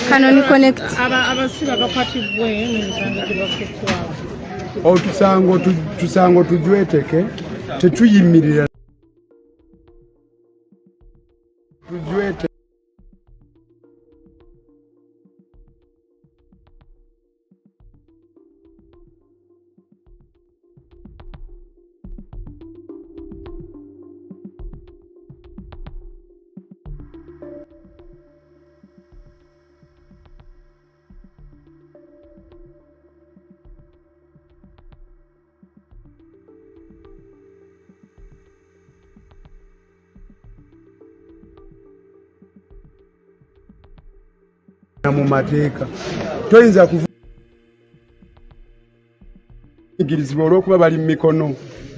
Kano ni connect. Tusango tujweteke tetuyimirira tujwete mu mateeka toyinza kuvugirizibwa olw'okuba bali mu mikono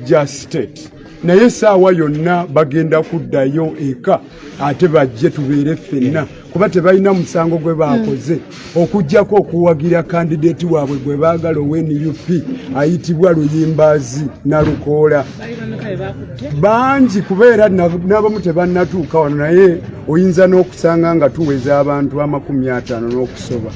gya state naye essaawa yonna bagenda kuddayo eka ate bajje tubeere ffenna kuba tebalina musango gwe baakoze okuggyako okuwagira kandideeti waabwe gwe baagala ow'NUP ayitibwa Luyimbaazi Nalukoola bangi kubeera n'abamu tebannatuuka wano naye oyinza n'okusanga nga tuweza abantu 50 n'okusoba.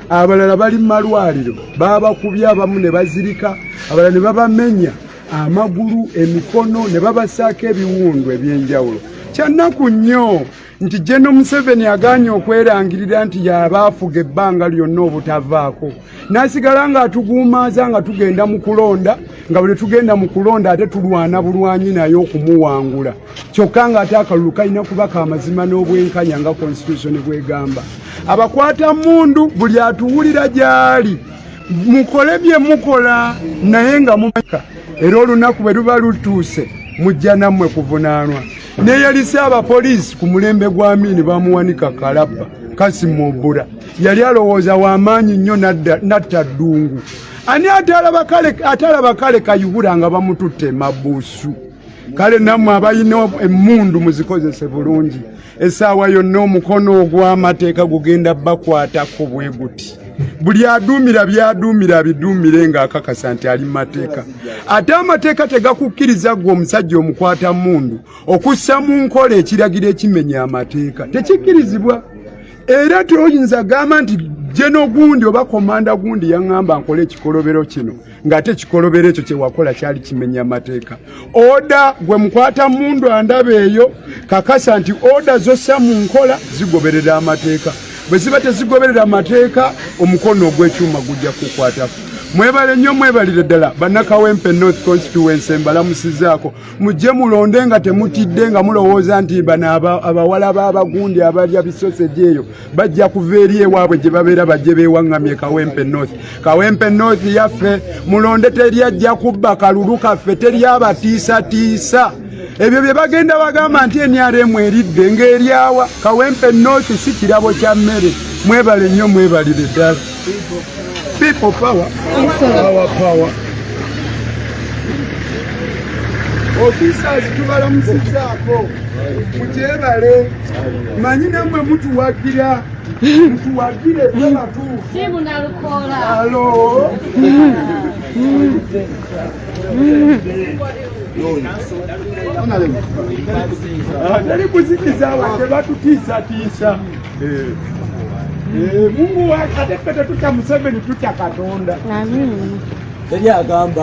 Abalala bali mu malwaliro babakubye abamu ne bazirika abalala ne babamenya amagulu emikono ne babasaako ebiwundu eby'enjawulo. Kyannaku nnyo nti General Museveni agaanye okwerangirira nti yabaafuga ebbanga lyonna obutavaako n'asigala nga atuguumaaza nga tugenda mu kulonda nga bwe tugenda mu kulonda ate tulwana bulwanyi naye okumuwangula kyokka nga ate akalulu kalina kuba ka mazima n'obwenkanya nga constitution bwegamba. Abakwata mundu buli atuwulira gyali mukole bye mukola naye nga mumaka era olunaku bwe luba lutuuse mujja nammwe kuvunaanwa. Neyalise abapoliisi ku mulembe gwa Amini bamuwanika Kalabba Kasimu Obura yali alowooza w'amaanyi nnyo natta ddungu ani atalaba kale Kayihura nga bamututte mabuusu. Kale nammwe abalina emmundu muzikozese bulungi essaawa yonna omukono ogw'amateeka gugenda bakwatako bwe guti buli aduumira byaduumira abiduumire ng'akakasa nti ali mu mateeka. Ate amateeka tegakukkiriza gwe omusajja omukwata mundu okussa mu nkola ekiragiro ekimenya amateeka tekikkirizibwa. Era toyinza gamba nti jeno gundi oba komanda gundi yaŋŋamba nkole ekikolobero kino ng'ate ekikolobero ekyo kye wakola kyali kimenya amateeka. Oda gwe mukwata mundu andaba eyo kakasa nti oda zossa mu nkola zigoberera amateeka. Bwe ziba tezigoberera amateeka omukono ogw'ekyuma gujja kukwatako. Mwebale nnyo mwebalire ddala bannakawempe North Constituency mbalamusizaako mujje mulonde nga temutidde nga mulowooza nti bano abawala b'abagundi abalya bisoseji eyo bajja kuva eri ewaabwe gye babeera bajje beewaŋŋamye Kawempe North. Kawempe North yaffe mulonde teri ajja kubba kalulu kaffe teri abatiisatiisa. Ebyo bye bagenda bagamba nti NRM eridde ng'eryawa. Kawempe North si kirabo kya mmere. Mwebale nnyo mwebalire ddala. People power. Power. Officers tubalamusizaako mukyebale manyi nammwe mutuwagira mutuwagire ddalatu Simu Nalukoola. Alo. Nali kuzikiza wadde batutiisatiisa. Mungu ate ffe tetutya Museveni tutya Katonda. Teri agamba